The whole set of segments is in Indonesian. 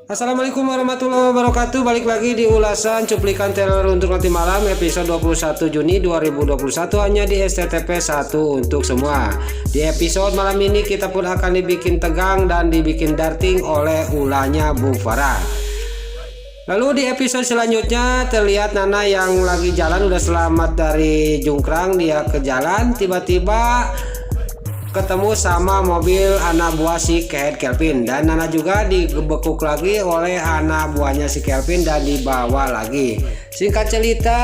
Assalamualaikum warahmatullahi wabarakatuh. Balik lagi di ulasan cuplikan teror untuk nanti malam episode 21 Juni 2021 hanya di STTP 1 untuk semua. Di episode malam ini kita pun akan dibikin tegang dan dibikin darting oleh ulahnya Bung Farah. Lalu di episode selanjutnya terlihat Nana yang lagi jalan udah selamat dari jungkrang, dia ke jalan tiba-tiba ketemu sama mobil anak buah si Kehead Kelvin, dan Nana juga digebekuk lagi oleh anak buahnya si Kelvin dan dibawa lagi. Singkat cerita,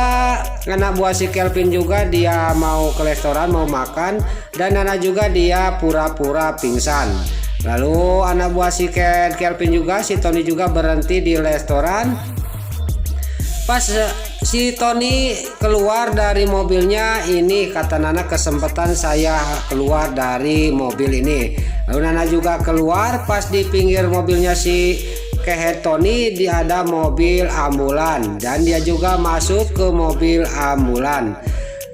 anak buah si Kelvin juga dia mau ke restoran mau makan, dan Nana juga dia pura-pura pingsan. Lalu anak buah si Kehead Kelvin juga si Tony juga berhenti di restoran. Pas si Tony keluar dari mobilnya, ini kata Nana, kesempatan saya keluar dari mobil ini. Lalu Nana juga keluar, pas di pinggir mobilnya si Kehead Tony dia ada mobil ambulan, dan dia juga masuk ke mobil ambulan.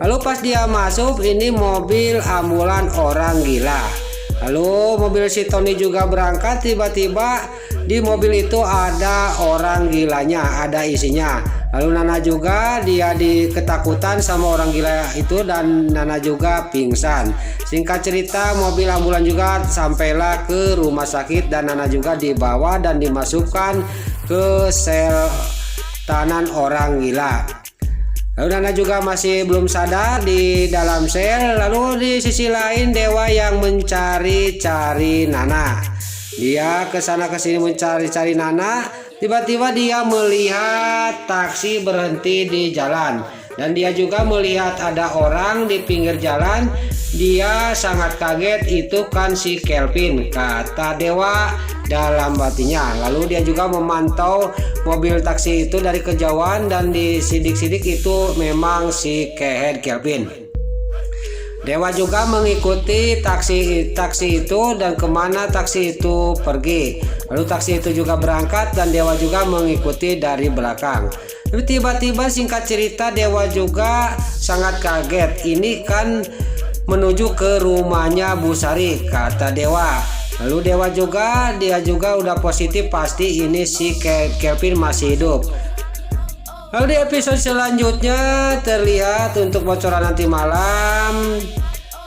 Lalu pas dia masuk, ini mobil ambulan orang gila. Lalu mobil si Tony juga berangkat, tiba-tiba di mobil itu ada orang gilanya, ada isinya. Lalu Nana juga dia ketakutan sama orang gila itu, dan Nana juga pingsan. Singkat cerita, mobil ambulan juga sampailah ke rumah sakit, dan Nana juga dibawa dan dimasukkan ke sel tahanan orang gila. Lalu Nana juga masih belum sadar di dalam sel. Lalu di sisi lain Dewa yang mencari-cari Nana. Dia kesana kesini mencari-cari Nana. Tiba-tiba dia melihat taksi berhenti di jalan, dan dia juga melihat ada orang di pinggir jalan. Dia sangat kaget, itu kan si Kelvin, kata Dewa dalam hatinya. Lalu dia juga memantau mobil taksi itu dari kejauhan, dan di sidik-sidik itu memang si Kehead Kelvin. Dewa juga mengikuti taksi itu dan kemana taksi itu pergi. Lalu taksi itu juga berangkat, dan Dewa juga mengikuti dari belakang. Tapi tiba-tiba singkat cerita Dewa juga sangat kaget. Ini kan menuju ke rumahnya Bu Sari, kata Dewa. Lalu Dewa juga dia juga udah positif, pasti ini si Kelvin masih hidup. Lalu di episode selanjutnya terlihat untuk bocoran nanti malam,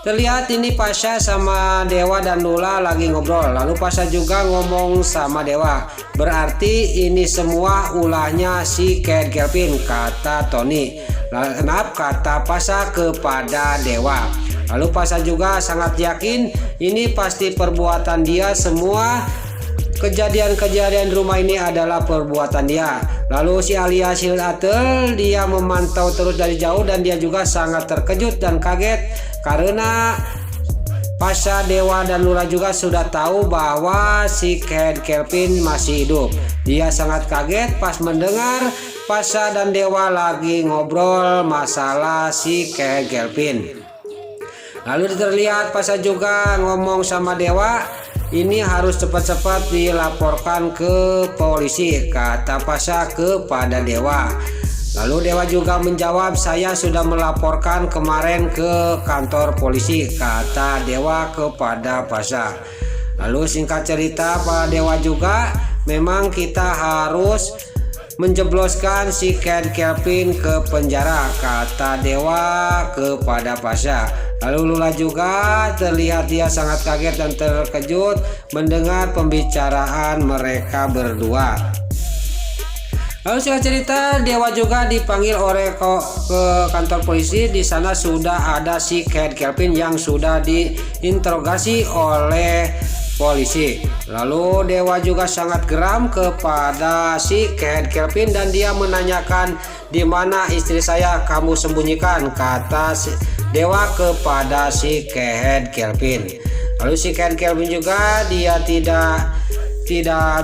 terlihat ini Pasha sama Dewa dan Lula lagi ngobrol. Lalu Pasha juga ngomong sama Dewa, berarti ini semua ulahnya si Kehead Kelvin, kata Tony. Kenapa, kata Pasha kepada Dewa. Lalu Pasha juga sangat yakin ini pasti perbuatan dia, semua kejadian-kejadian rumah ini adalah perbuatan dia. Lalu si Alia Sildatel dia memantau terus dari jauh, dan dia juga sangat terkejut dan kaget karena Pasha, Dewa dan Lula juga sudah tahu bahwa si Kehead Kelvin masih hidup. Dia sangat kaget pas mendengar Pasha dan Dewa lagi ngobrol masalah si Kehead Kelvin. Lalu terlihat Pasha juga ngomong sama Dewa, ini harus cepat-cepat dilaporkan ke polisi, kata Pasha kepada Dewa. Lalu Dewa juga menjawab, saya sudah melaporkan kemarin ke kantor polisi, kata Dewa kepada Pasha. Lalu singkat cerita Pak Dewa juga, memang kita harus menjebloskan si Kehead Kelvin ke penjara, kata Dewa kepada Pasha. Lalu Lula juga terlihat dia sangat kaget dan terkejut mendengar pembicaraan mereka berdua. Lalu singkat cerita Dewa juga dipanggil oleh ke kantor polisi. Di sana sudah ada si Kehead Kelvin yang sudah diinterogasi oleh polisi. Lalu Dewa juga sangat geram kepada si Kehead Kelvin, dan dia menanyakan, di mana istri saya kamu sembunyikan, kata Dewa kepada si Kehead Kelvin. Lalu si Kehead Kelvin juga dia tidak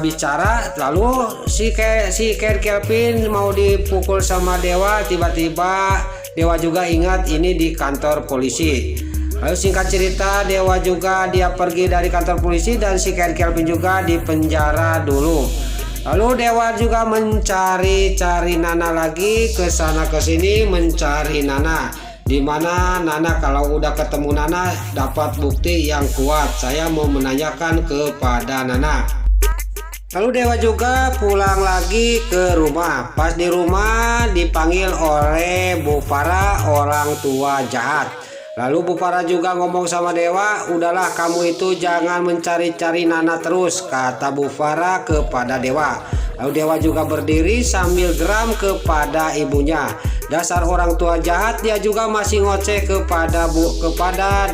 bicara. Lalu si Kehead Kelvin mau dipukul sama Dewa, tiba-tiba Dewa juga ingat ini di kantor polisi. Lalu singkat cerita Dewa juga dia pergi dari kantor polisi, dan si Kehead Kelvin juga di penjara dulu. Lalu Dewa juga mencari-cari Nana lagi, ke sana ke sini mencari Nana. Dimana Nana kalau udah ketemu Nana dapat bukti yang kuat. Saya mau menanyakan kepada Nana. Lalu Dewa juga pulang lagi ke rumah. Pas di rumah dipanggil oleh Bu Farah, orang tua jahat. Lalu Bu Farah juga ngomong sama Dewa, udahlah kamu itu jangan mencari-cari Nana terus, kata Bu Farah kepada Dewa. Lalu Dewa juga berdiri sambil geram kepada ibunya. Dasar orang tua jahat, dia juga masih ngoceh kepada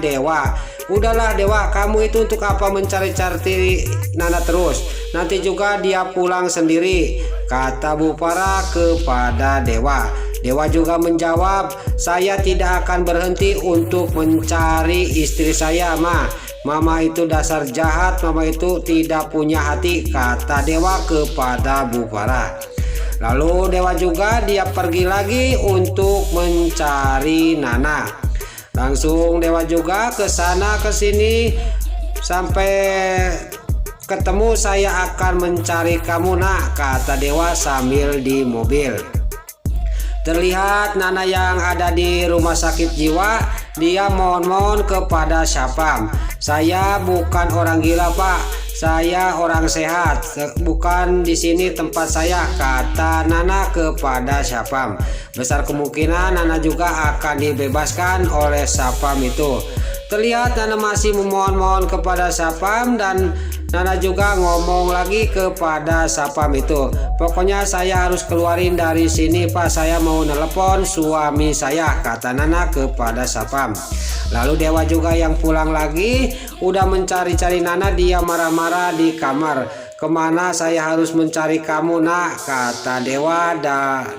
Dewa. Udahlah Dewa, kamu itu untuk apa mencari-cari Nana terus? Nanti juga dia pulang sendiri, kata Bu Farah kepada Dewa. Dewa juga menjawab, saya tidak akan berhenti untuk mencari istri saya, Mama itu dasar jahat, Mama itu tidak punya hati, kata Dewa kepada Bu Farah. Lalu Dewa juga dia pergi lagi untuk mencari Nana. Langsung Dewa juga ke sana ke sini sampai ketemu, saya akan mencari kamu Nak, kata Dewa sambil di mobil. Terlihat Nana yang ada di rumah sakit jiwa, dia mohon-mohon kepada Sapam. Saya bukan orang gila Pak, saya orang sehat, bukan di sini tempat saya, kata Nana kepada Sapam. Besar kemungkinan Nana juga akan dibebaskan oleh Sapam itu. Terlihat Nana masih memohon-mohon kepada Sapam dan Nana juga ngomong lagi kepada Sapam itu, pokoknya saya harus keluarin dari sini Pak, saya mau nelpon suami saya, kata Nana kepada Sapam. Lalu Dewa juga yang pulang lagi, udah mencari-cari Nana, dia marah-marah di kamar. Kemana saya harus mencari kamu Nak, kata Dewa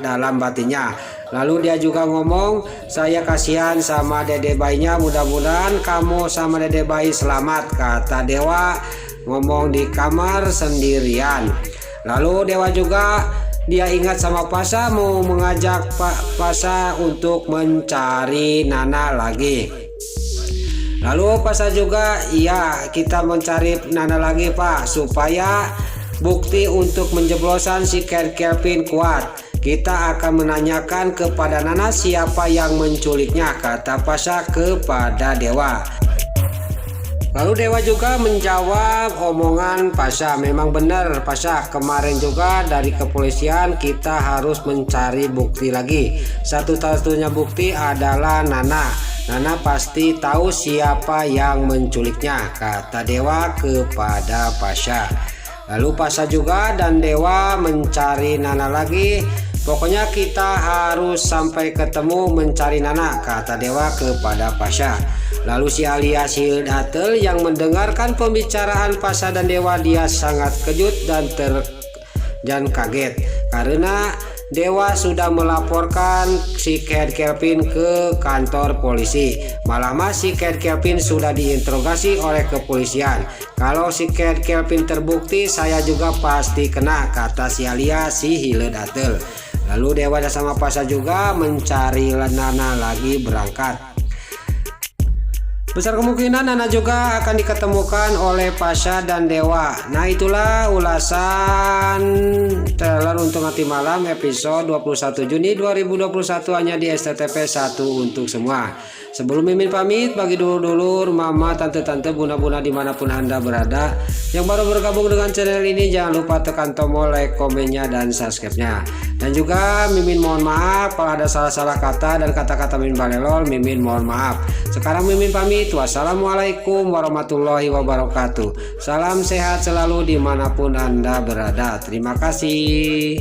dalam batinnya. Lalu dia juga ngomong, saya kasihan sama dede bayinya, mudah-mudahan kamu sama dede bayi selamat, kata Dewa ngomong di kamar sendirian. Lalu Dewa juga dia ingat sama Pasha, mau mengajak Pasha untuk mencari Nana lagi. Lalu Pasha juga, iya kita mencari Nana lagi Pak, supaya bukti untuk menjeblosan si Kelvin kuat. Kita akan menanyakan kepada Nana siapa yang menculiknya, kata Pasha kepada Dewa. Lalu Dewa juga menjawab omongan Pasha, memang benar Pasha, kemarin juga dari kepolisian kita harus mencari bukti lagi. Satu-satunya bukti adalah Nana. Nana pasti tahu siapa yang menculiknya, kata Dewa kepada Pasha. Lalu Pasha juga dan Dewa mencari Nana lagi. Pokoknya kita harus sampai ketemu mencari Nana, kata Dewa kepada Pasha. Lalu si alias Hildatel yang mendengarkan pembicaraan Pasha dan Dewa, dia sangat kejut dan kaget karena Dewa sudah melaporkan si Kelvin ke kantor polisi. Malah si Kelvin sudah diinterogasi oleh kepolisian. Kalau si Kelvin terbukti, saya juga pasti kena, kata si alias si Hildatel. Lalu Dewa sama Pasha juga mencari Nana lagi berangkat. Besar kemungkinan Nana juga akan diketemukan oleh Pasha dan Dewa. Nah itulah ulasan trailer untuk Nanti Malam episode 21 Juni 2021 hanya di STTP 1 untuk semua. Sebelum Mimin pamit, bagi dulur-dulur, mama, tante-tante, bunda-bunda dimanapun Anda berada yang baru bergabung dengan channel ini, jangan lupa tekan tombol like, komennya, dan subscribe-nya. Dan juga Mimin mohon maaf kalau ada salah-salah kata dan kata-kata Mimin balelol, Mimin mohon maaf. Sekarang Mimin pamit, wassalamualaikum warahmatullahi wabarakatuh. Salam sehat selalu dimanapun Anda berada. Terima kasih.